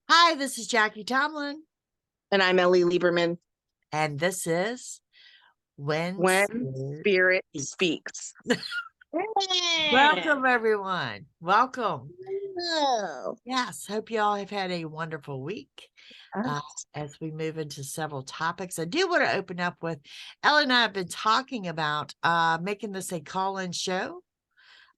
Hi, this is Jackie-Tomlin, And I'm Ellie Lieberman. and this is When When Spirit Spirit Speaks. Speaks. Welcome, everyone. Welcome. Oh. Yes, hope you all have had a wonderful week. Yes. As we move into several topics, I do want to open up with Ellie and I have been talking about making this a call-in show.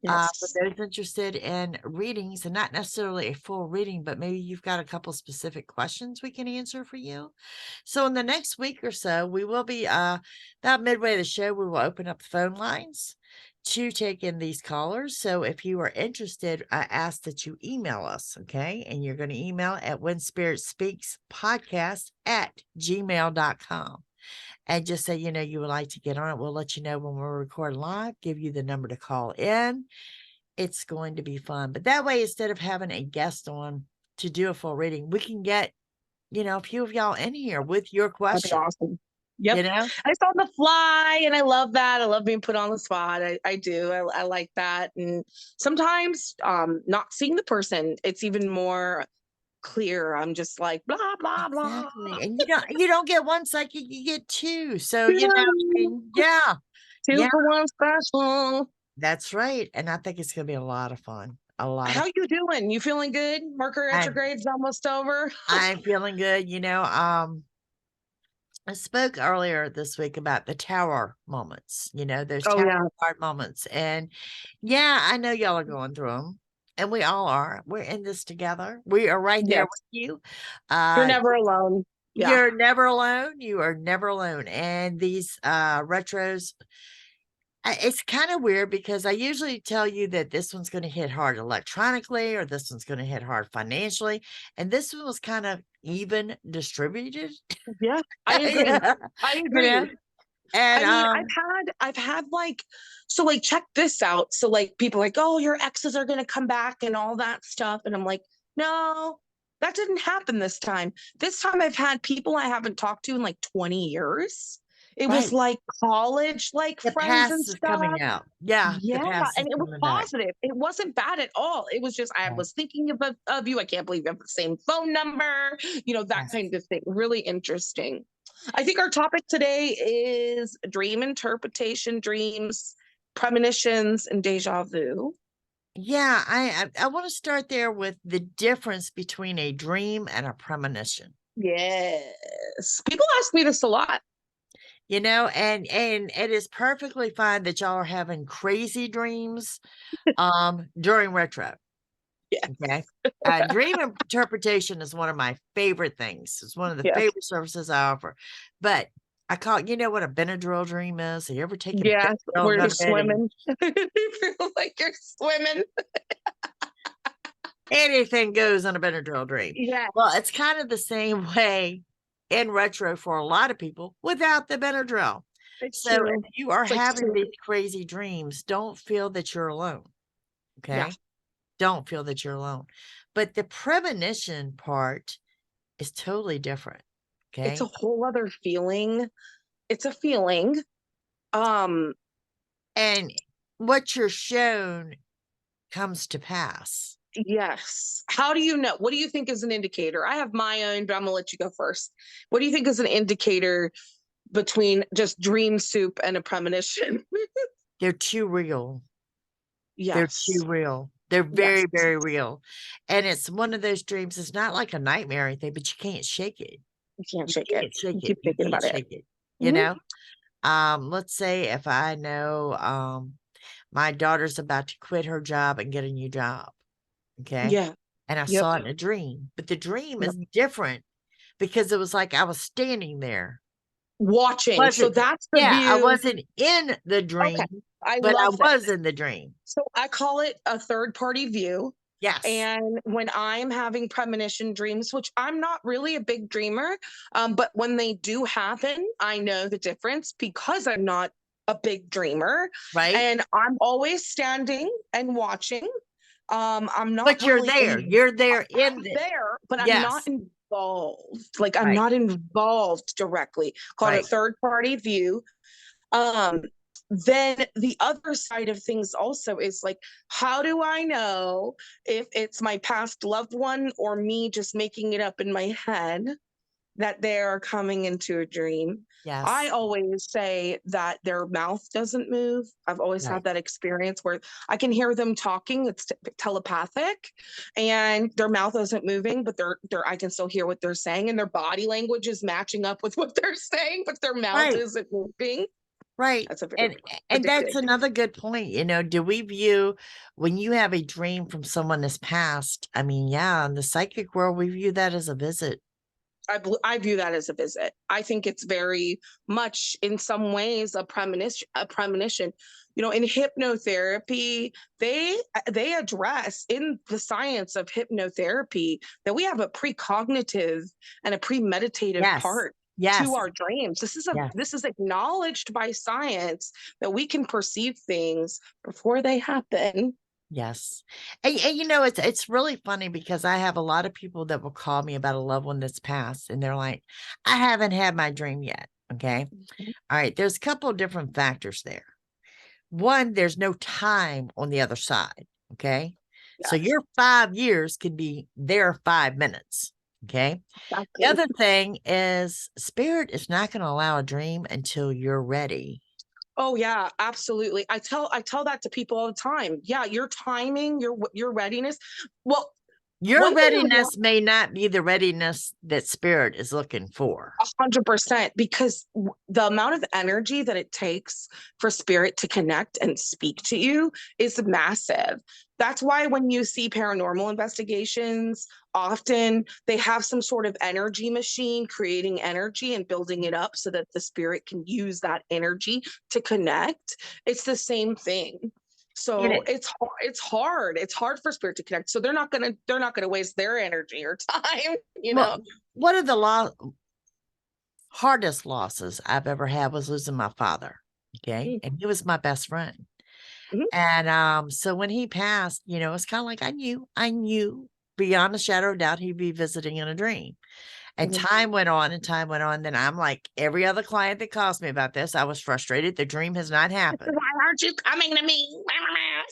For Yes. those interested in readings, and not necessarily a full reading, but maybe you've got a couple specific questions we can answer for you. So in the next week or so, we will be about midway of the show, we will open up the phone lines to take in these callers. So if you are interested, I ask that you email us, okay? And you're going to email at whenspiritspeakspodcast@gmail.com. And just say, you would like to get on it. We'll let you know when we're recording live, give you the number to call in. It's going to be fun. But that way, instead of having a guest on to do a full reading, we can get, a few of y'all in here with your That'd be question. awesome. Yep. You know? It's on the fly, and I love that. I love being put on the spot. I do. I like that. And sometimes not seeing the person, it's even more clear. I'm just like blah blah blah. Exactly. And you don't get one psychic, you get two. So, Two yeah. Yeah, for one special. that's right. And I think it's gonna be a lot of fun. A lot How of you doing? You feeling good? Mercury I'm retrograde's almost over. I'm feeling good. I spoke earlier this week about the tower moments, those Oh tower yeah. card moments. And yeah, I know y'all are going through them. And we all are. We're in this together. We are right there Yes. with you. You're never alone. Yeah. You're never alone. You are never alone. And these retros, it's kind of weird because I usually tell you that this one's going to hit hard electronically or this one's going to hit hard financially. And this one was kind of even distributed. Yeah. I agree. Yeah. I You agree. know? And I mean, I've had like, so like, check this out. So like people are like, oh, your exes are going to come back and all that stuff. And I'm like, no, that didn't happen this time. This time I've had people I haven't talked to in like 20 years. It was right. like college, like The friends and past is coming stuff. out. Yeah, the Yeah, past is and it was coming back. positive. It wasn't bad at all. It was just I Right. was thinking of you. I can't believe you have the same phone number. That Yes. kind of thing. Really interesting. I think our topic today is dream interpretation, dreams, premonitions, and deja vu. Yeah, I want to start there with the difference between a dream and a premonition. Yes, people ask me this a lot. And it is perfectly fine that y'all are having crazy dreams during retro. Yeah, Okay. Dream interpretation is one of my favorite things. It's one of the yes, favorite services I offer. But I call it, what a Benadryl dream is? Have you ever taken yes. Benadryl and Where you're gone to bed and swimming, you feel like you're swimming. anything goes on a Benadryl dream? Yes, Well, it's kind of the same way in retro for a lot of people without the Benadryl. it's So true. if you are It's like having true. these crazy dreams, don't feel that you're alone. Yeah. Okay. Don't feel that you're alone. But the premonition part is totally different. It's a Okay. whole other feeling. It's a feeling. Um, And what you're shown comes to pass. yes. How do you know? What do you think is an indicator? I have my own, but I'm gonna let you go first. What do you think is an indicator between just dream soup and a premonition? They're too real. They're Yes. too real. They're Yes. very, very real. And it's one of those dreams. It's not like a nightmare or anything, but you can't shake it. You can't You shake it. can't shake You it. keep You thinking can't about it. shake it. You Mhm. know? Let's say if I know my daughter's about to quit her job and get a new job. Okay. Yeah. And I Yep. saw it in a dream, but the dream Yep. is different because it was like I was standing there. Watching. So Wasn't that's the Yeah, I view. wasn't in the Okay. dream, I but I love this. was in the dream. So I call it a third party view. Yes. And when I'm having premonition dreams, which I'm not really a big dreamer, but when they do happen, I know the difference because I'm not a big dreamer. Right. And I'm always standing and watching. I'm not But you're really there. You're there I'm in the there, but I'm not Yes. involved. Like I'm Right. not involved directly. Called a Right. third party view. Um, then the other side of things also is like, how do I know if it's my past loved one or me just making it up in my head that they're coming into a dream? I Yes. always say that their mouth doesn't move. I've always Right. had that experience where I can hear them talking. It's telepathic, and their mouth isn't moving, but they're I can still hear what they're saying, and their body language is matching up with what they're saying, but their mouth Right. isn't moving. Right. That's a very And that's predictive. another good point. Do we view when you have a dream from someone that's passed? I mean, yeah, in the psychic world, we view that as a visit. I view that as a visit. I think it's very much, in some ways, a premonition. A premonition. In hypnotherapy, they address in the science of hypnotherapy that we have a precognitive and a premeditative Yes. part to Yes. our dreams. Yes. This is acknowledged by science that we can perceive things before they happen. Yes. And it's really funny because I have a lot of people that will call me about a loved one that's passed, and they're like, I haven't had my dream yet. Okay. All right. There's a couple of different factors there. One, there's no time on the other side. Okay. So Yes, your 5 years could be their 5 minutes. Okay. The exactly. other thing is spirit is not going to allow a dream until you're ready. Oh yeah, absolutely. I tell that to people all the time. Yeah, your timing, your readiness. Well, Your one thing I readiness may not be the readiness that spirit is looking for. 100%, because the amount of energy that it takes for spirit to connect and speak to you is massive. That's why when you see paranormal investigations, often they have some sort of energy machine creating energy and building it up so that the spirit can use that energy to connect. It's the same thing. In So it. it's hard. It's hard for spirit to connect. So they're not gonna waste their energy or time, you Well, know. one of the hardest losses I've ever had was losing my father. Okay. Mm, And he was my best friend. mhm. And so when he passed, it's kind of like I knew beyond a shadow of doubt he'd be visiting in a dream. And Mhm. time went on and time went on. Then I'm like every other client that calls me about this, I was frustrated. The dream has not happened. Why aren't you coming to me?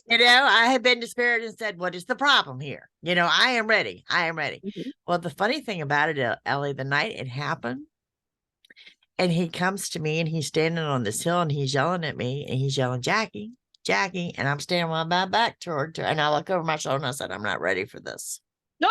I had been to spirit and said, what is the problem here? I am ready. I am ready. Mhm. Well, the funny thing about it, Ellie, the night it happened, and he comes to me and he's standing on this hill and he's yelling at me and he's yelling, Jackie, Jackie. And I'm standing with my back toward her. And I look over my shoulder and I said, I'm not ready for this. No,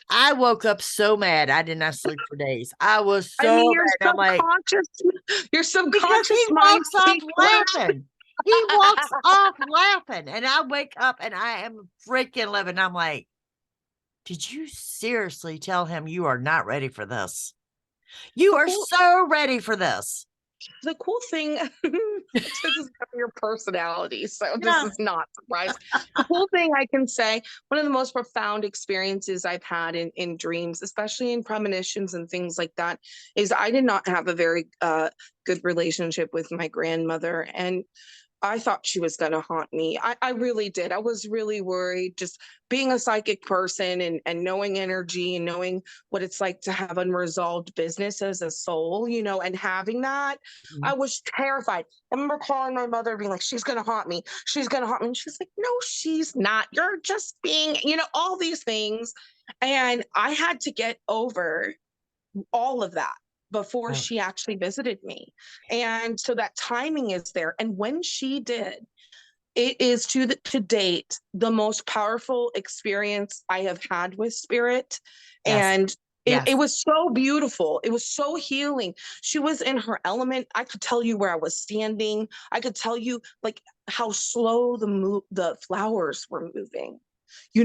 I woke up so mad. I did not sleep for days. I was I so mean mad. I'm like, your because he subconscious mind walks off speaks loud. laughing. He walks off laughing. And I wake up and I am freaking living. I'm like, did you seriously tell him you are not ready for this? You The are cool, so ready for this. the cool thing, this is your personality, so this Yeah. is not surprising. The cool thing I can say, one of the most profound experiences I've had in dreams, especially in premonitions and things like that, is I did not have a very good relationship with my grandmother, and I thought she was going to haunt me. I really did. I was really worried, just being a psychic person and knowing energy and knowing what it's like to have unresolved business as a soul, and having that. I Mhm. was terrified. I remember calling my mother being like, she's going to haunt me. She's going to haunt me. And she's like, no, she's not. You're just being, all these things. And I had to get over all of that before Right. she actually visited me. And so that timing is there. And when she did, it is to date the most powerful experience I have had with spirit. Yes. And it Yes. was so beautiful. It was so healing. She was in her element. I could tell you where I was standing. I could tell you like how slow the flowers were moving.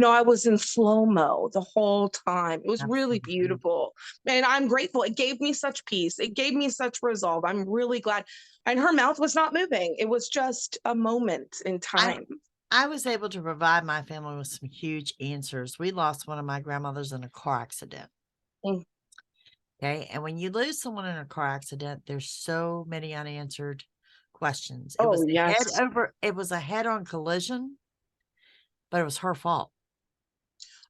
I was in slow mo the whole time. It was really Absolutely. beautiful. And I'm grateful. It gave me such peace. It gave me such resolve. I'm really glad. And her mouth was not moving. It was just a moment in I time. I was able to provide my family with some huge answers. We lost one of my grandmothers in a car accident. Mm. Okay. And when you lose someone in a car accident, there's so many unanswered questions. Oh, yes. It was a head-on collision, but it was her fault.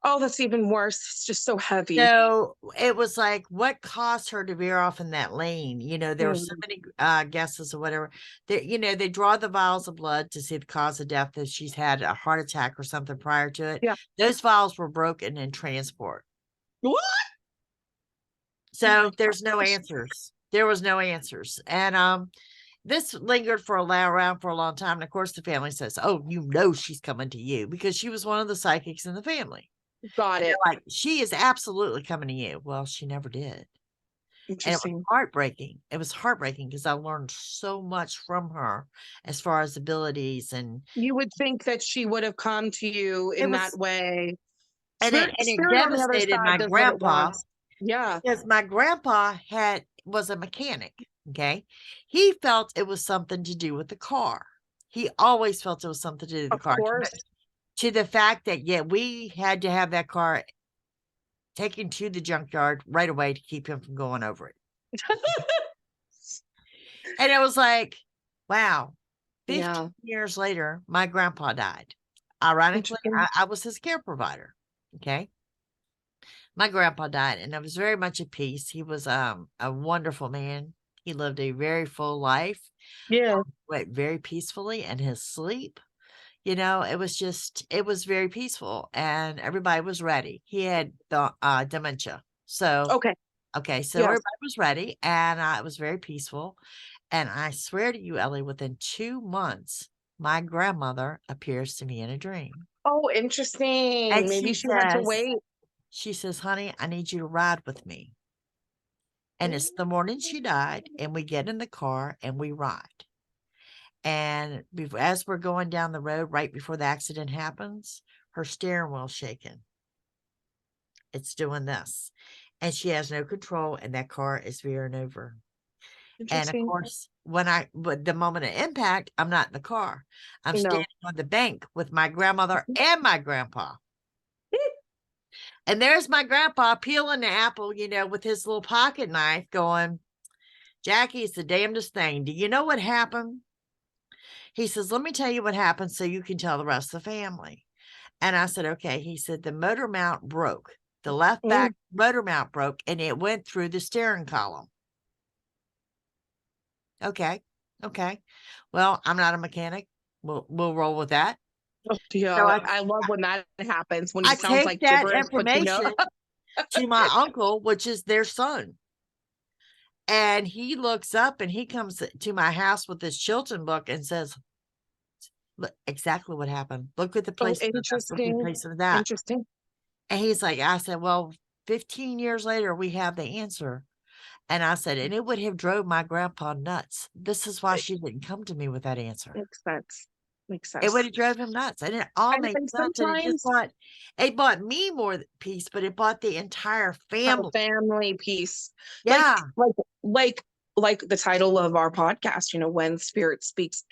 Oh, that's even worse. It's just so heavy. So it was like, what caused her to veer off in that lane? You know, there were so Mm, many guesses or whatever. They, you know, they draw the vials of blood to see the cause of death, if she's had a heart attack or something prior to it. yeah. Those vials were broken in transport. What? Oh So my there's no gosh. answers. There was no answers. And this lingered for around for a long time. And of course, the family says, "Oh, you know she's coming to you," because she was one of the psychics in the family. Got And it. they're like, "She is absolutely coming to you." Well, she never did. And it was Interesting. heartbreaking. It was heartbreaking because I learned so much from her as far as abilities, and You would think that she would have come to you it in that was way. and it Spirit on the other devastated side my does what it grandpa, wants. Yeah, because my grandpa was a mechanic. Okay. He felt it was something to do with the car. He always felt it was something to do with the of car. course. To the fact that, yeah, we had to have that car taken to the junkyard right away to keep him from going over it. And it was like, wow, 15 Yeah. years later, my grandpa died. Ironically, Interesting. I was his care provider. Okay. My grandpa died, and I was very much at peace. He was a wonderful man. He lived a very full life, Yeah. went very peacefully in his sleep. You know, it was very peaceful, and everybody was ready. He had the dementia. So, Okay. okay, so Yes. everybody was ready, and it was very peaceful. And I swear to you, Ellie, within 2 months, my grandmother appears to me in a dream. Oh, And interesting. Maybe she had to wait. she says, "Honey, I need you to ride with me." And it's the morning she died, and we get in the car and we ride. And as we're going down the road, right before the accident happens, her steering wheel's shaking. It's doing this. And she has no control, and that car is veering over. And of Interesting. course, but the moment of impact, I'm not in the car. I'm No. standing on the bank with my grandmother and my grandpa. And there's my grandpa peeling the apple, you know, with his little pocket knife going, "Jackie, it's the damnedest thing. Do you know what happened?" He says, "Let me tell you what happened so you can tell the rest of the family." And I said, "Okay." He said, "The motor mount broke. The left Mm, back motor mount broke, and it went through the steering column." Okay. Okay. Well, I'm not a mechanic. We'll roll with that. oh, So yeah. I love when that happens, when I it sounds take like that gibberish, but you know. information to my uncle, which is their son. And he looks up and he comes to my house with this Chilton book and says, "Look exactly what happened. Look at the Oh, placement of this. Look at the interesting. placement of that." Interesting. And he's like, I said, "Well, 15 years later, we have the answer." And I said, "And it would have drove my grandpa nuts. This is why she didn't come to me with that answer. Makes sense. Makes It would sense. have drove him nuts." And it all made And sense. And sometimes it bought me more peace, but it bought the entire our family. family piece, like Yeah. like like like the title of our podcast, you know, when spirit speaks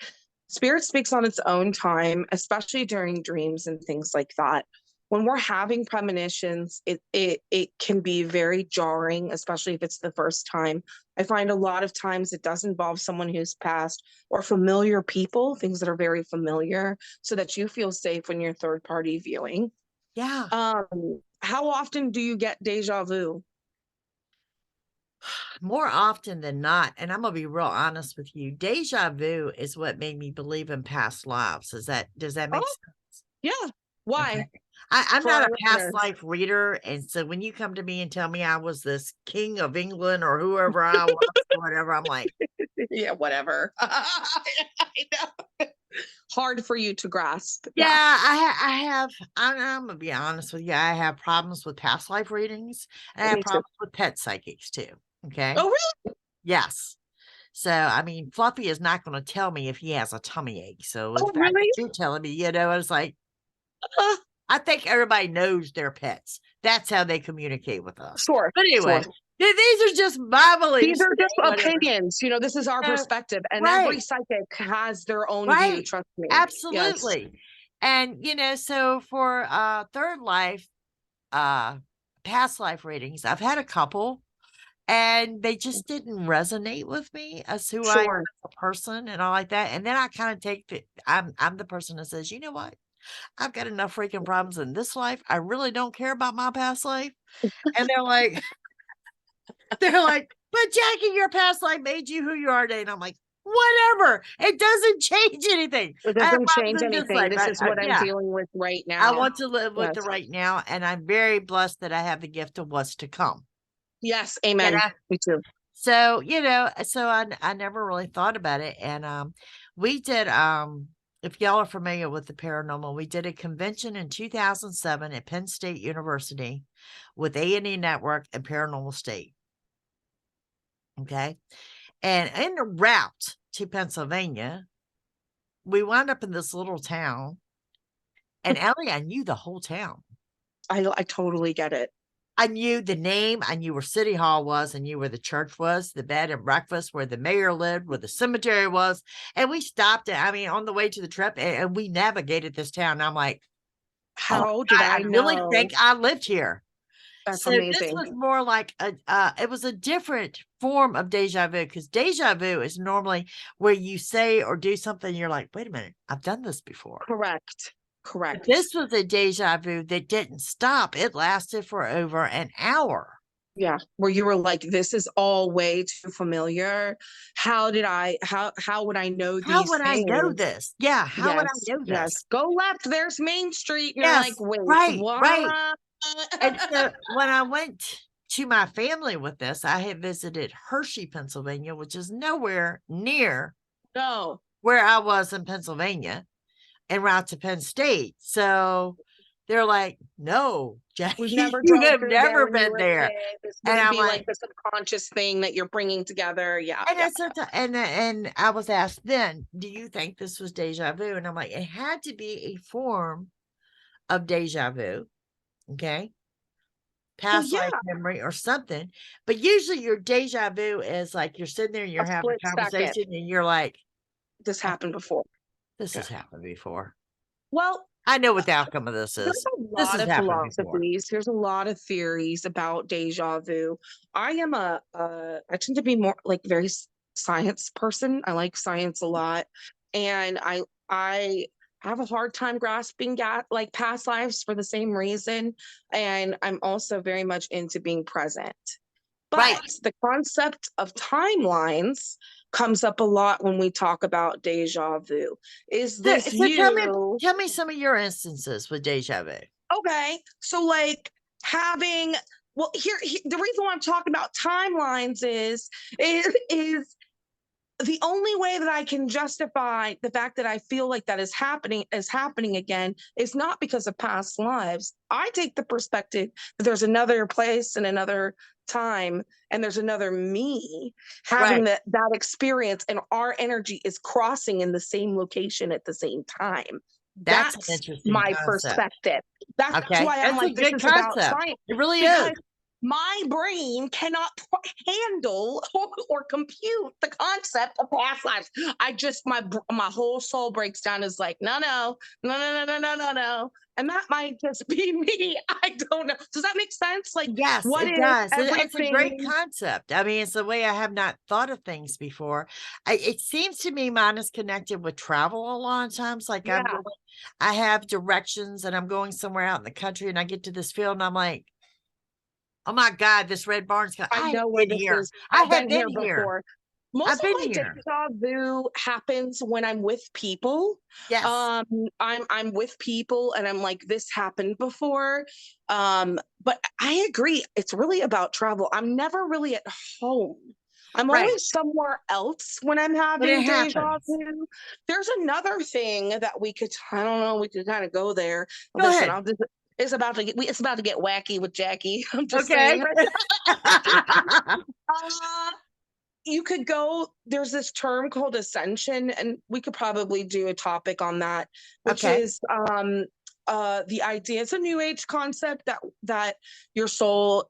on its own time, especially during dreams and things like that. When we're having premonitions, it can be very jarring, especially if it's the first time. I find a lot of times it does involve someone who's passed or familiar people, things that are very familiar, so that you feel safe when you're third party viewing. Yeah. How often do you get deja vu? More often than not, and I'm gonna be real honest with you, deja vu is what made me believe in past lives. Does that make Oh, sense? yeah. Okay. Why? I'm For not our a past listeners. life reader. And so when you come to me and tell me I was this king of England or whoever I was, or whatever, I'm like, Yeah, whatever. I know. Hard for you to grasp. yeah, Yeah. I have, I'm gonna be honest with you. I have problems with past life readings, and I have Me too. problems with pet psychics too. Okay. Oh, really? Yes. So, I mean, Fluffy is not going to tell me if he has a tummy ache. So, the Oh, fact that really? you're telling me, you know, it's like, Uh, I think everybody knows their pets. That's how they communicate with us. sure. But Sure. anyway, these are just my These beliefs are today, just whatever. opinions. You know, this is our So, perspective, and every right, psychic has their own view. right. Trust me. Yes. Absolutely. And, you know, so for third life, uh, past life readings, I've had a couple. And they just didn't resonate with me as who I am Sure. as a person and all like that. And then I kind of take I'm the person that says, "You know what? I've got enough freaking problems in this life. I really don't care about my past life. And they're like, they're like, but Jackie, your past life made you who you are today. And I'm like, whatever. It doesn't change anything. It I have doesn't problems change in this anything. life. This is what I'm Yeah, dealing with right I now. want to live with the Yes. right now. And I'm very blessed that I have the gift of what's to come. Yes. You Amen. know? Me too. So, so I never really thought about it. And we did, if y'all are familiar with the paranormal, we did a convention in 2007 at Penn State University with A&E Network and Paranormal State. Okay. And in the route to Pennsylvania, we wound up in this little town. And Ellie, I knew the whole town. I totally get it. I knew the name. I knew where City Hall was. I knew where the church was, the bed and breakfast, where the mayor lived, where the cemetery was. And we stopped on the way to the trip, and we navigated this town. And I'm like, oh, How did I really know? think I lived here. That's So this amazing. was more like it was a different form of deja vu, because deja vu is normally where you say or do something, you're like, wait a minute, I've done this before. Correct. But Correct. this was a deja vu that didn't stop. It lasted for over an hour. Yeah, where you were like, this is all way too familiar. How would I know How these would I know things? this? Yeah, how would I Yes, know this? yes. Go left, there's Main Street. And you're Yes, like, wait, right, what? right. And so when I went to my family with this, I had visited Hershey, Pennsylvania, which is nowhere near No. where I was in Pennsylvania, en route to Penn State. So they're like, no, We've Jackie, never you drove have through there never when you been were a there. kid. This And wouldn't I'm be like like, the subconscious thing that you're bringing together. Yeah, and yeah. I said, and I was asked then, do you think this was deja vu? And I'm like, it had to be a form of deja vu. Okay. Well, Past life yeah, memory or something. But usually your deja vu is like you're sitting there, a you're having split a second. conversation, and you're like, This "Oh, happened before. this Yeah. has happened before. Well, I know what the outcome of this there's is. a This lot has of happened before." philosophies. There's a lot of theories about deja vu. I am I tend to be more like very science person. I like science a lot, and I have a hard time grasping like past lives for the same reason. And I'm also very much into being present. Right. But the concept of timelines comes up a lot when we talk about deja vu. Is So, this so you? tell me some of your instances with deja vu. Okay, so like having well the reason why I'm talking about timelines is the only way that I can justify the fact that I feel like that is happening again is not because of past lives. I take the perspective that there's another place and another time and there's another me having Right. that experience, and our energy is crossing in the same location at the same time. That's an That's interesting my concept. perspective. That's Okay. why I'm That's a like, this good is about concept. science, It really is. because my brain cannot handle or compute the concept of past lives. I just my whole soul breaks down, is like, no. And that might just be me. I don't know. Does that make sense? Like, Yes, what it if does. It's a great everything? concept. I mean, it's the way I have not thought of things before. It seems to me mine is connected with travel a lot of times. Like Yeah, I have directions and I'm going somewhere out in the country and I get to this field and I'm like, oh my God, this red barn's got, I I have know where been this here. is. I I've have been been here here. before. Most I've of been my here. deja vu happens when I'm with people. Yes. I'm with people and I'm like, this happened before. But I agree, it's really about travel. I'm never really at home. I'm Right. always somewhere else when I'm But it having deja happens. vu. There's another thing that I don't know, we could kind of go there. Go Listen, ahead. it's about to get wacky with Jackie. I'm just Okay. saying. Uh, you could go, there's this term called ascension, and we could probably do a topic on that, which Okay. is the idea, it's a new age concept that your soul,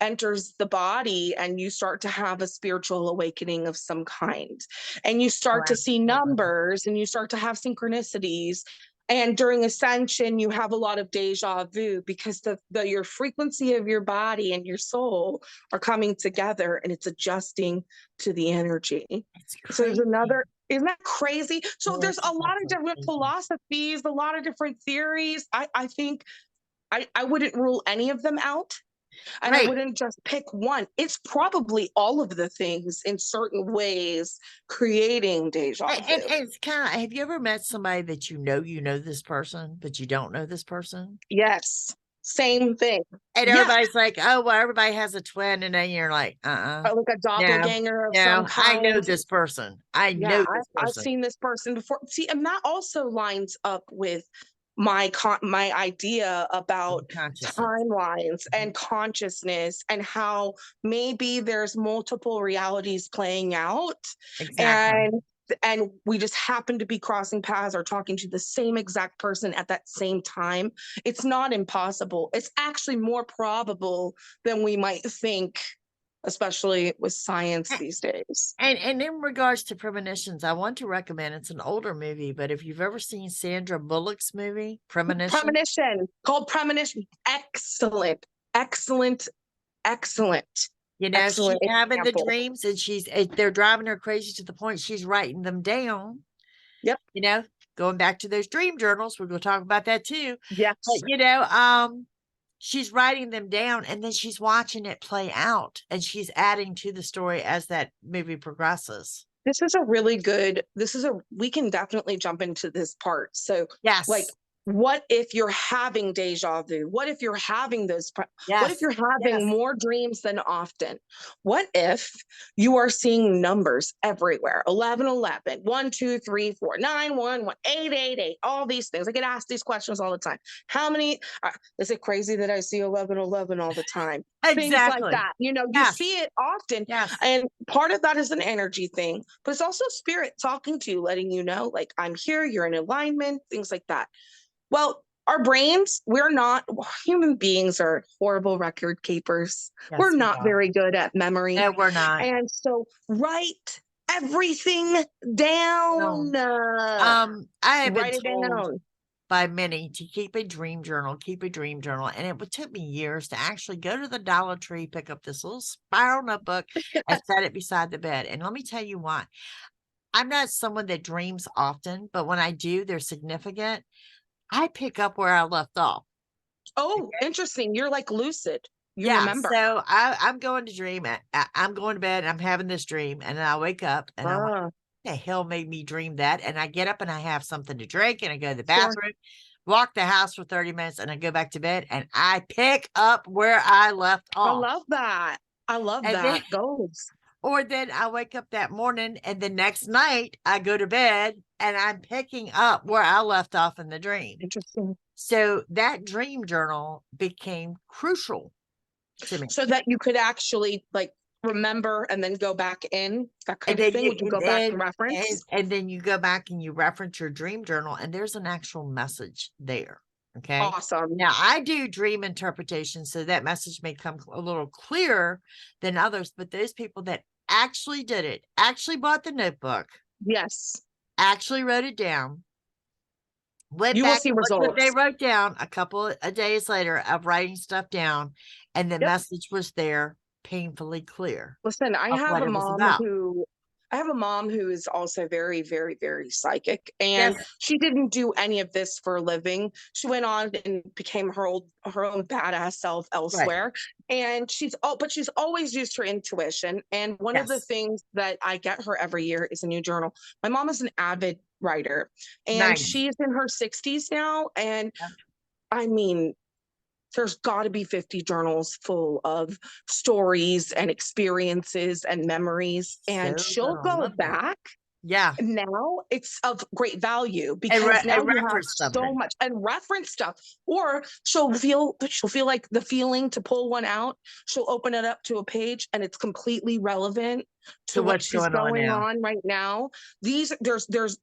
enters the body and you start to have a spiritual awakening of some kind, and you Oh, start to see absolutely. numbers and you start to have synchronicities. And during ascension, you have a lot of deja vu because your frequency of your body and your soul are coming together and it's adjusting to the energy. It's So there's crazy. Isn't that crazy? So there's Yes, a lot that's of so different crazy. philosophies, a lot of different theories. I think I wouldn't rule any of them out. And I Right. wouldn't just pick one. It's probably all of the things in certain ways creating deja And vu. it's kind of, have you ever met somebody that you know this person, but you don't know this person? Yes. Same thing. And Yeah. everybody's like, oh, well, everybody has a twin. And then you're like, Like a no, doppelganger of some no, I know kind. this person. I Yeah, know this I've person. seen this person before. See, and that also lines up with my idea about Consciousness. timelines Mhm. and consciousness and how maybe there's multiple realities playing out, Exactly. and we just happen to be crossing paths or talking to the same exact person at that same time. It's not impossible. It's actually more probable than we might think, especially with science these days. And in regards to Premonitions, I want to recommend, it's an older movie, but if you've ever seen Sandra Bullock's movie, Premonition, Premonition, called Premonition. Excellent, excellent, excellent, she's excellent having the example. dreams and they're driving her crazy to the point she's writing them down, Yep. you know, going back to those dream journals. We're going to talk about that too. But, Yes. she's writing them down and then she's watching it play out and she's adding to the story as that movie progresses. This is a really good, we can definitely jump into this part. So, like, Yes. what if you're having deja vu? What if you're having what if Yes. you're having Yes. more dreams than often? What if you are seeing numbers everywhere? 11, 11, 1, 2, 3, 4, 9, 1, 1, 8, 8, 8, all these things. I get asked these questions all the time. How many, is it crazy that I see 11, 11 all the time? Things like Exactly. that. You Yes. see it often. Yes. And part of that is an energy thing, but it's also spirit talking to you, letting you know, like, I'm here, you're in alignment, things like that. Well, our brains, we're not, human beings are horrible record keepers. We're Yes, we not are. very good at memory. No, we're not. And so write everything No. down. I have been Write it told down. by many to keep a dream journal, keep a dream journal. And took me years to actually go to the Dollar Tree, pick up this little spiral notebook and set it beside the bed. And let me tell you why. I'm not someone that dreams often, but when I do, they're significant. I pick up where I left off. Oh, interesting. You're like lucid. You Yeah. remember. So I'm going to dream. I'm going to bed. I'm having this dream. And then I wake up and I'm like, Ah, the hell made me dream that? And I get up and I have something to drink and I go to the sure. bathroom, walk the house for 30 minutes, and I go back to bed and I pick up where I left I off. love that. I love And then, that. Goals. or then I wake up that morning and the next night I go to bed and I'm picking up where I left off in the dream. Interesting. So that dream journal became crucial to me. So that you could actually like remember and then go back in, that And kind of then thing. Would you go back and reference? and then you go back and you reference your dream journal and there's an actual message there. Okay. Awesome. Now I do dream interpretation, so that message may come a little clearer than others, but those people that actually did it, actually bought the notebook, Yes. actually wrote it down, went You will back see and looked what they results. wrote down a couple of days later of writing stuff down, and the Yep. message was there, painfully clear Listen, of what it was about. I have a mom who is also very, very, very psychic. And Yes. she didn't do any of this for a living. She went on and became her own badass self Right. elsewhere. And but she's always used her intuition. And one of the Yes. things that I get her every year is a new journal. My mom is an avid writer, and Nice. she's in her 60s now. And Yeah. I mean, there's got to be 50 journals full of stories and experiences and memories. And So she'll gonna go love that. back. Yeah. Now it's of great value because now And you have reference so something. much and reference stuff. Or she'll feel like the feeling to pull one out. She'll open it up to a page and it's completely relevant To to what what's she's going on going now. on right now. There's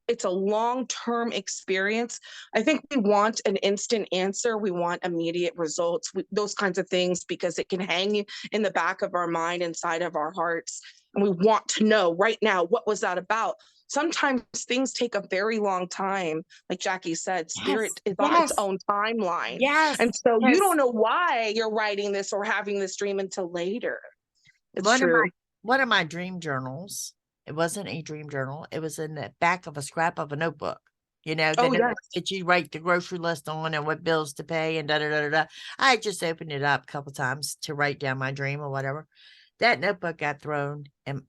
it's a long-term experience. I think we want an instant answer. We want immediate results, those kinds of things, because it can hang in the back of our mind, inside of our hearts. And we want to know right now, what was that about? Sometimes things take a very long time. Like Jackie said, Yes. spirit is on its Yes. own timeline. Yes. And so you Yes. don't know why you're writing this or having this dream until later. It's One of my true. one of my dream journals, It wasn't a dream journal. It was in the back of a scrap of a notebook. You know, the Oh, notebook yes. that you write the grocery list on and what bills to pay and da da da da da. I just opened it up a couple times to write down my dream or whatever. That notebook got thrown in,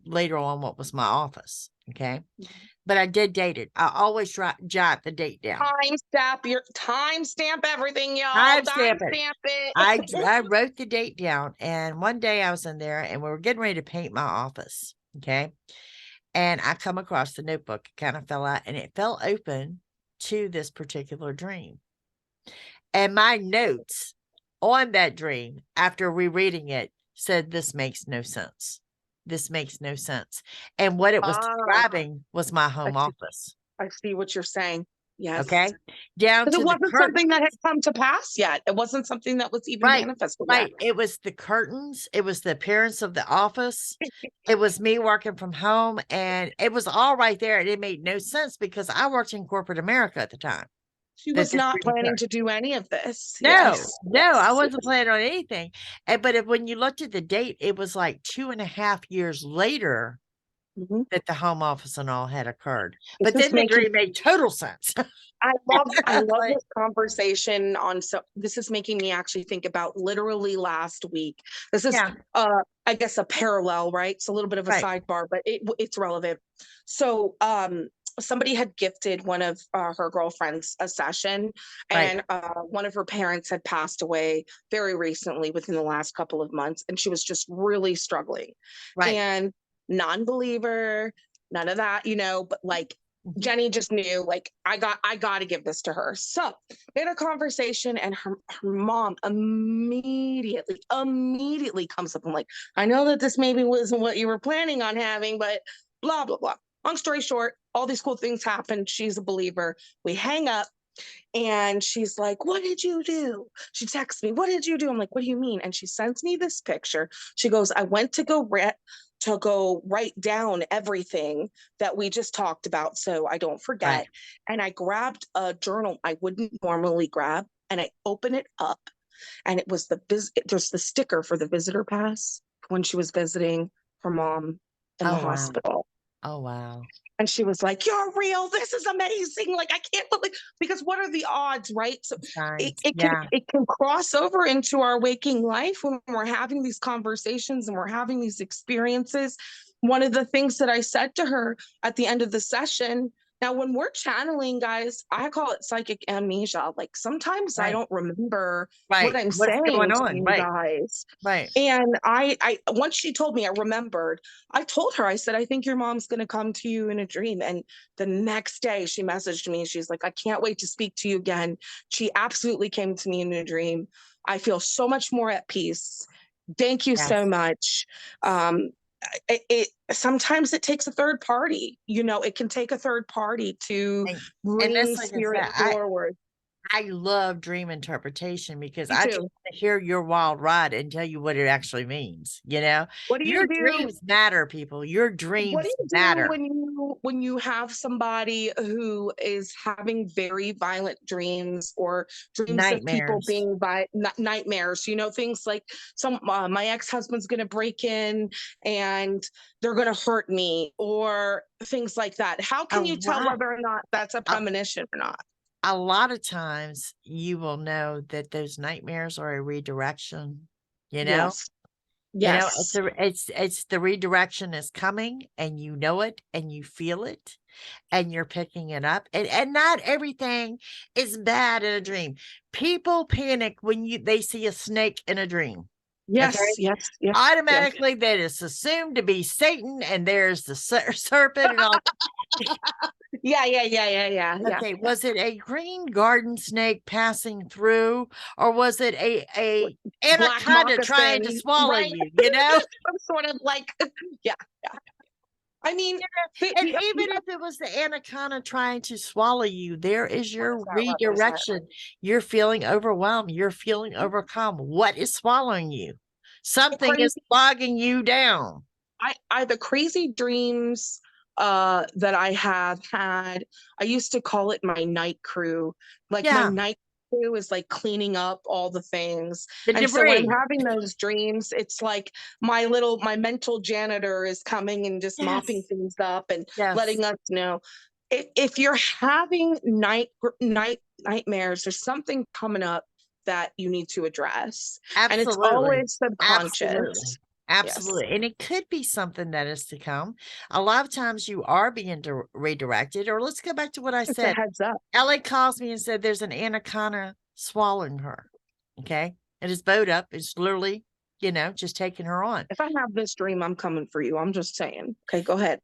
later on what was my office. Okay. But I did date it. I always jot the date down. Timestamp everything, y'all. Timestamp it. Timestamp it. I wrote the date down, and one day I was in there and we were getting ready to paint my office. Okay. And I come across the notebook, it kind of fell out, and it fell open to this particular dream. And my notes on that dream after rereading it said, this makes no sense. This makes no sense. And what it was describing was my home office. I see what you're saying. Yes. Okay. Down to it wasn't the curtain. something that had come to pass yet. It wasn't something that was even manifested Right. yet. It was the curtains. It was the appearance of the office. It was me working from home, and it was all right there. And it made no sense because I worked in corporate America at the time. She was not planning to do any of this. No, Yes. I wasn't planning on anything. But when you looked at the date, it was like 2.5 years later that the home office and all had occurred. But then the dream made total sense. I love this conversation so this is making me actually think about literally last week. This is I guess a parallel, right? It's a little bit of a sidebar, but it's relevant. So somebody had gifted one of her girlfriends a session, and one of her parents had passed away very recently within the last couple of months, and she was just really struggling. And non-believer, none of that, but like Jenny just knew, like, I got to give this to her. So they had a conversation, and her mom immediately comes up and like, I know that this maybe wasn't what you were planning on having, but blah, blah, blah. Long story short, all these cool things happened. She's a believer. We hang up, and she's like, what did you do? She texts me, what did you do? I'm like, what do you mean? And she sends me this picture. She goes, I went to go write down everything that we just talked about so I don't forget. And I grabbed a journal I wouldn't normally grab, and I open it up, and it was there's the sticker for the visitor pass when she was visiting her mom in the hospital. Oh, wow. And she was like, you're real. This is amazing. Like, I can't believe, because what are the odds, right? So it can cross over into our waking life when we're having these conversations and we're having these experiences. One of the things that I said to her at the end of the session, now when we're channeling, guys, I call it psychic amnesia. Like, sometimes I don't remember what I'm saying to you guys. And I once she told me, I remembered. I told her, I said, I think your mom's going to come to you in a dream. And the next day she messaged me. She's like, I can't wait to speak to you again. She absolutely came to me in a dream. I feel so much more at peace. Thank you so much. Sometimes it takes a third party. It can take a third party to bring spirit forward. I love dream interpretation because I can hear your wild ride and tell you what it actually means. What do your dreams matter, people. Your dreams matter. When you have somebody who is having very violent dreams, or dreams of people being nightmares, things like my ex-husband's going to break in and they're going to hurt me, or things like that. How can you tell whether or not that's a premonition or not? A lot of times you will know that those nightmares are a redirection, Yes. It's the redirection is coming, and you know it, and you feel it, and you're picking it up. And not everything is bad in a dream. People panic when they see a snake in a dream. Yes. Automatically, that is assumed to be Satan, and there's the serpent and all. Yeah. Okay, was it a green garden snake passing through, or was it a anaconda trying to swallow you? Some sort of like, yeah. I mean, and even if it was the anaconda trying to swallow you, there is your redirection. You're feeling overwhelmed. You're feeling overcome. What is swallowing you? Something is bogging you down. The crazy dreams that I have had, I used to call it my night crew. Like my do is like cleaning up all the things. The And so when I'm debris. having those dreams, it's like my mental janitor is coming and just mopping Yes. things up and Yes. letting us know. If you're having nightmares, there's something coming up that you need to address. And it's Absolutely. always subconscious. Absolutely. Yes. Absolutely. And it could be something that is to come. A lot of times you are being redirected, or let's go back to what I Just a said. heads up. Ellie calls me and said there's an anaconda swallowing her. Okay. And it's bowed up. It's literally, just taking her on. If I have this dream, I'm coming for you. I'm just saying. Okay, go ahead.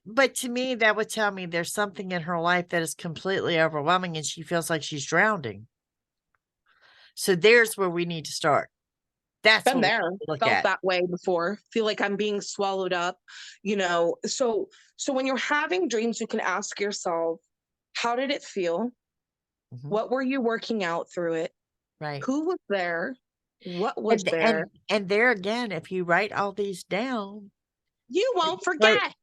But to me, that would tell me there's something in her life that is completely overwhelming and she feels like she's drowning. So there's where we need to start. That's Been what we there, need to look felt at. that way before. Feel like I'm being swallowed up, So when you're having dreams, you can ask yourself, how did it feel? Mhm. What were you working out through it? Right. Who was there? What was there? And there again, if you write all these down, You won't but forget.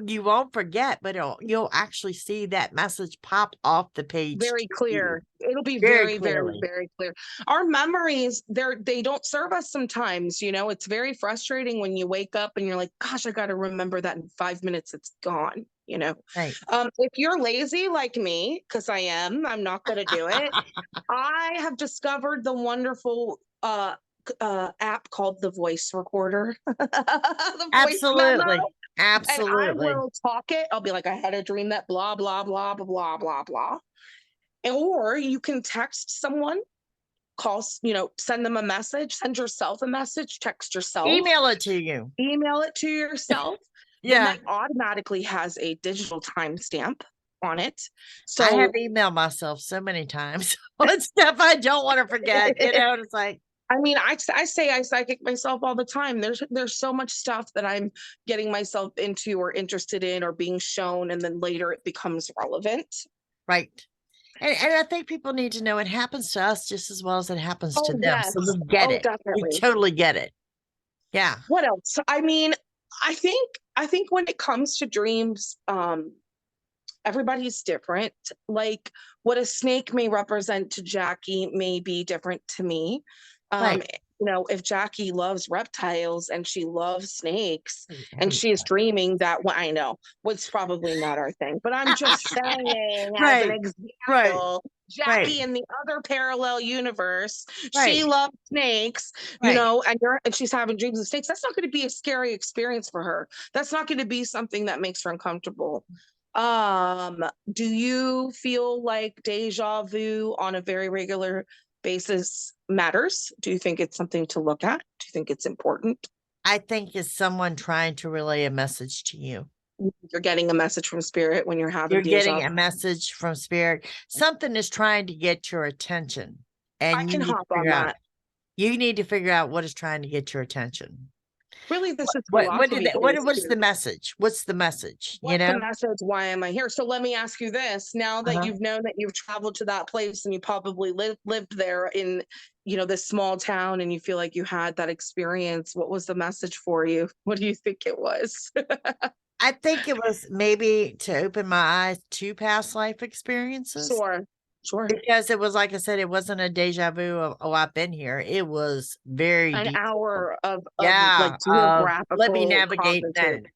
you won't forget, but you'll actually see that message pop off the page Very to you clear. It'll be very very, very, clearly. very clear. Our memories, they don't serve us sometimes. It's very frustrating when you wake up and you're like, gosh, I got to remember that in 5 minutes, it's gone. Right. If you're lazy like me, because I'm not going to do it. I have discovered the wonderful app called the voice recorder, the voice memo. Absolutely. And I Absolutely. will talk it. I'll be like, I had a dream that blah, blah, blah, blah, blah, blah, blah. Or you can text someone, send them a message, send yourself a message, text yourself, Email it to you. email it to yourself. Then Yeah. that automatically has a digital timestamp on it. I have So emailed myself so many times on stuff I don't want to forget, it's like, I mean, I say I psychic myself all the time. There's so much stuff that I'm getting myself into or interested in or being shown, and then later it becomes relevant. right. And I think people need to know it happens to us just as well as it happens to Oh, them. yes. So we get Oh, it. We definitely. totally get it. Yeah. What else? I mean, I think when it comes to dreams, everybody's different. Like what a snake may represent to Jackie may be different to me. Right. If Jackie loves reptiles and she loves snakes and Mm. she is dreaming that, well, I know what's probably not our thing, but I'm just saying as an Right. Right. example, Right. Jackie in the other parallel universe, Right. she loves snakes, Right. and she's having dreams of snakes. That's not going to be a scary experience for her. That's not going to be something that makes her uncomfortable. Do you feel like deja vu on a very regular basis matters? Do you think it's something to look at? Do you think it's important? I think it's someone trying to relay a message to you. You're getting a message from spirit when you're having You're deja getting vu. a message from spirit. Something is trying to get your attention. I And can you need to hop on figure out, that. what is trying to get your attention. Really, this is What did philosophy based what's the too. message? What's the message? What's the message? Why am I here? So let me ask you this. Now that Uh-huh. you've known that you've traveled to that place and you probably lived there in, this small town, and you feel like you had that experience, what was the message for you? What do you think it was? I think it was maybe to open my eyes to past life experiences. Sure. Sure. Because it was, like I said, it wasn't a deja vu of, oh, I've been here. It was very An detailed. hour of Yeah. like Let me geographical navigate cognitive. and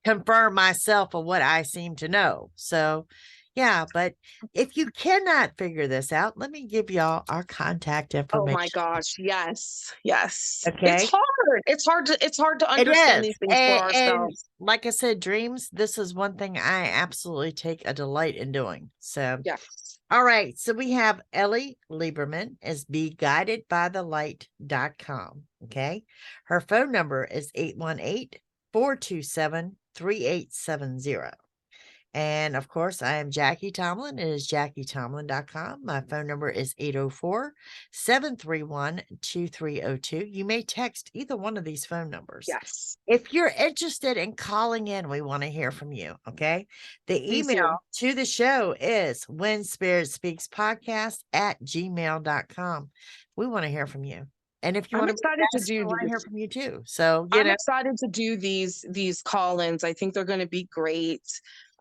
confirm myself of what I seem to know. So, yeah. But if you cannot figure this out, let me give y'all our contact Oh my information. gosh. Yes. Yes. It's Okay. hard. It's hard to It understand is. these things for And ourselves. like I said, dreams, this is one thing I absolutely take a delight in doing. So, Yes. all right. So we have Ellie Lieberman as BeGuidedByTheLight.com. Okay. Her phone number is 818-427-3870. And of course, I am Jackie Tomlin. It is JackieTomlin.com. My phone number is 804-731-2302. You may text either one of these phone numbers. Yes. If you're interested in calling in, we want to hear from you. Okay. The Please email do. to the show is whenspiritspeakspodcast@gmail.com. We want to hear from you. And if you I'm want to be excited a to guest, we do want to hear these. from you too. So, I'm excited to do these call-ins. I think they're going to be great.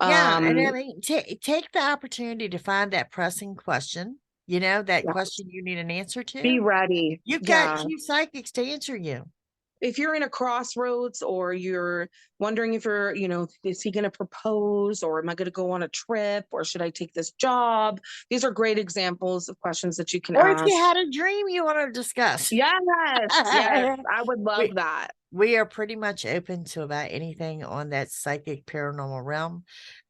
yeah. And I mean, take the opportunity to find that pressing question you know, that Yeah. question you need an answer Be to, ready. you've got Yeah. 2 psychics to answer you. If you're in a crossroads or you're wondering if you're, is he going to propose or am I going to go on a trip or should I take this job? These are great examples of questions that you can Or if you ask. had a dream you wanna discuss. Yes. Yes. I would love We that. we are pretty much open to about anything on that psychic paranormal realm.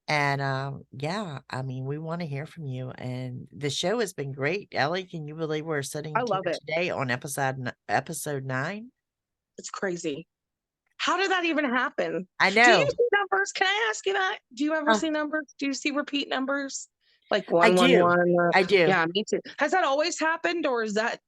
And yeah, I mean, we want to hear from you. And the show has been great. Ellie, can you believe we're I sitting here love it. today on episode 9? It's crazy. How did that even happen? I Do you know. see numbers? Can I ask you that? Do you ever Uh, see numbers? Do you see repeat numbers? Like I do. 111 or I do. yeah, me too. Has that always happened or is that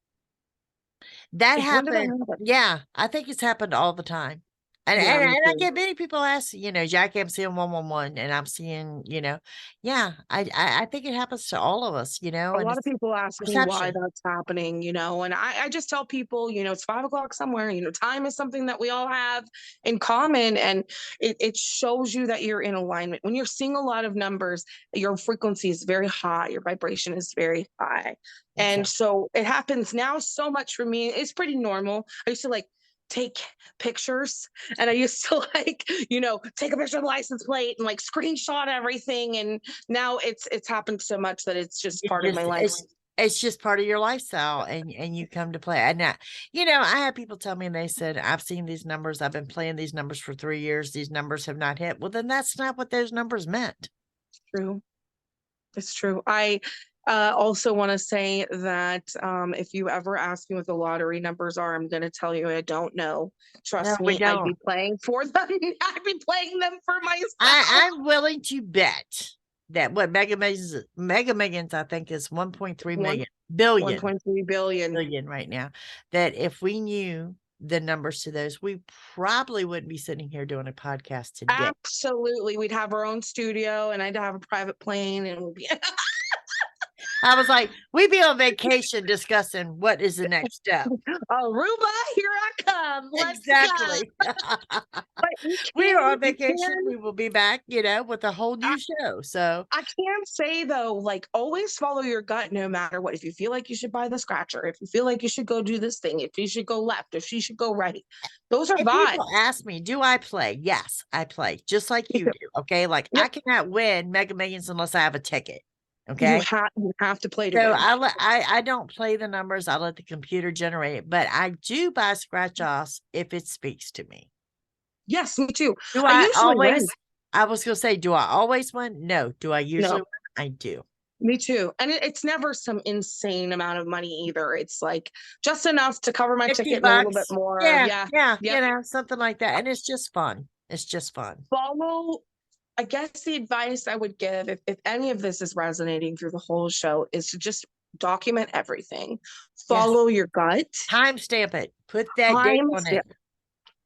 That like when did that happened. happen? Yeah, I think it's happened all the time. And Yeah, and me and I too. get many people ask, Jackie, I'm seeing 111 and I'm seeing, yeah, I think it happens to all of us, A and lot of it's people ask me why perception. that's happening, and I just tell people, it's 5 o'clock somewhere. Time is something that we all have in common, and it shows you that you're in alignment. When you're seeing a lot of numbers, your frequency is very high, your vibration is very high. And Exactly. so it happens now so much for me. It's pretty normal. I used to like take pictures and I used to like, take a picture of the license plate and like screenshot everything. And now it's happened so much that it's just It part of my just life. it's just part of your lifestyle and you come to play. And now, I had people tell me and they said, I've seen these numbers, I've been playing these numbers for 3 years, these numbers have not hit. Well, then that's not what those numbers meant. True. It's true. I also want to say that if you ever ask me what the lottery numbers are, I'm going to tell you I don't know. No, Trust we me, I'd don't. be playing for them. I'd be playing them for myself. I'm willing to bet that what Mega Millions, I think, is 1.3 One million billion 1.3 billion. billion right now. That if we knew the numbers to those, we probably wouldn't be sitting here doing a podcast today. Absolutely. We'd have our own studio and I'd have a private plane and we'd be I was like, we'd be on vacation discussing what is the next step. Aruba, here I come. Let's go. Exactly. But you We can, are on you vacation. can. We will be back, with a whole new show. So I can say though, like always follow your gut no matter what. If you feel like you should buy the scratcher, if you feel like you should go do this thing, if you should go left, if she should go right, those are if people vibes. ask me, do I play? Yes, I play just like Me you too. do. Okay. Like I Yep. cannot win Mega Millions unless I have a ticket. You Okay. have you have to play to So win. I don't play the numbers. I let the computer generate it, but I do buy scratch offs if it speaks to me. Yes, me too. Do I I usually win. always? I was gonna say, do I always win? No. Do I usually No, win? I do. me too. And it's never some insane amount of money either. It's like just enough to cover my 50 ticket and a little bit bucks. more. Yeah, Yeah. yeah, Yep. something like that. And it's just fun. It's just fun. Follow I guess the advice I would give, if any of this is resonating through the whole show, is to just document everything. Yes. Follow your gut. Timestamp it. Put that date Time, on it.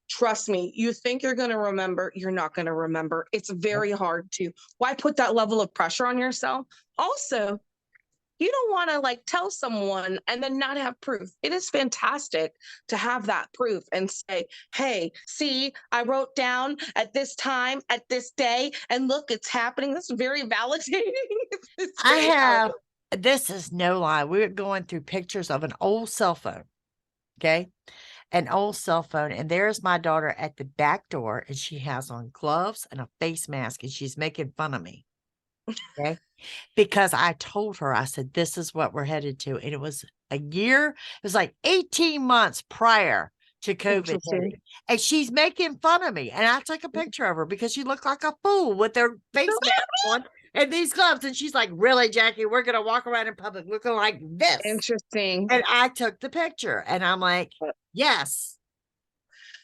trust me, you think you're going to remember, you're not going to remember. It's Nope. very hard to. Why put that level of pressure on yourself? Also, you don't want to like tell someone and then not have proof. It is fantastic to have that proof and say, hey, see, I wrote down at this time, at this day, and look, it's happening. This is very validating. It's I very have, validating. this is no lie. We were going through pictures of an old cell phone. Okay. An old cell phone. And there's my daughter at the back door, and she has on gloves and a face mask, and she's making fun of me. Okay. Because I told her, I said, this is what we're headed to. And it was it was like 18 months prior to COVID Interesting. hitting. And she's making fun of me. And I took a picture of her because she looked like a fool with her face mask on and these gloves. And she's like, really, Jackie, we're going to walk around in public looking like this. Interesting. And I took the picture and I'm like, yes.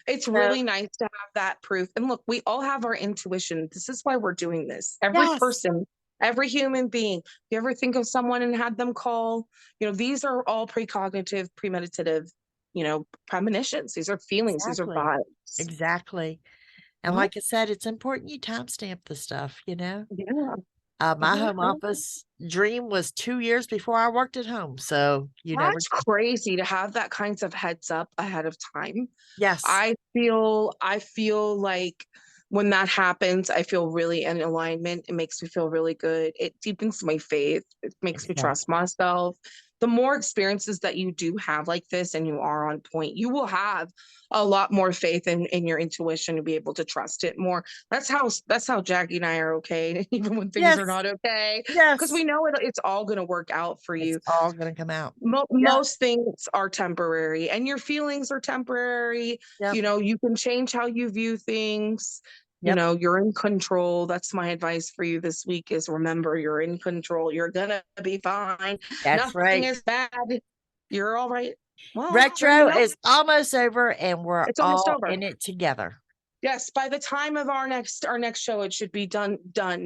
It's really nice to have that proof. And look, we all have our intuition. This is why we're doing this. Every Yes. person, every human being, you ever think of someone and had them call, these are all precognitive, premeditative, premonitions. These are feelings, these are Exactly. vibes. Exactly. And Mhm. like I said, it's important you timestamp the stuff, Yeah. My home Mhm. office dream was 2 years before I worked at home. So you never. That's crazy to have that kinds of heads up ahead of time. Yes. I feel like when that happens, I feel really in alignment. It makes me feel really good. It deepens my faith. It makes me Exactly. trust myself. The more experiences that you do have like this and you are on point, you will have a lot more faith in your intuition to be able to trust it more. That's how Jackie and I are okay, even when things Yes. are not okay. Because Yes. we know it's all gonna work out for It's you. all going to come out. Most things are temporary and your feelings are temporary. Yep. You can change how you view things. Yep. You're in control. That's my advice for you this week is remember you're in control. You're gonna be fine. That's Nothing right. is bad. You're all right. Well, there you Retro go. is almost over and we're It's almost all over. in it together. Yes, by the time of our next show, it should be done.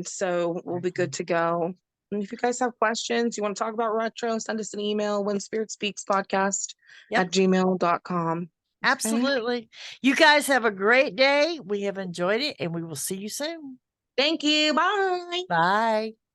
So we'll be good to go. And if you guys have questions, you want to talk about retro, send us an email, when spirit speaks podcast Yep. at gmail.com. Okay? Absolutely. You guys have a great day. We have enjoyed it and we will see you soon. Thank you. Bye. Bye.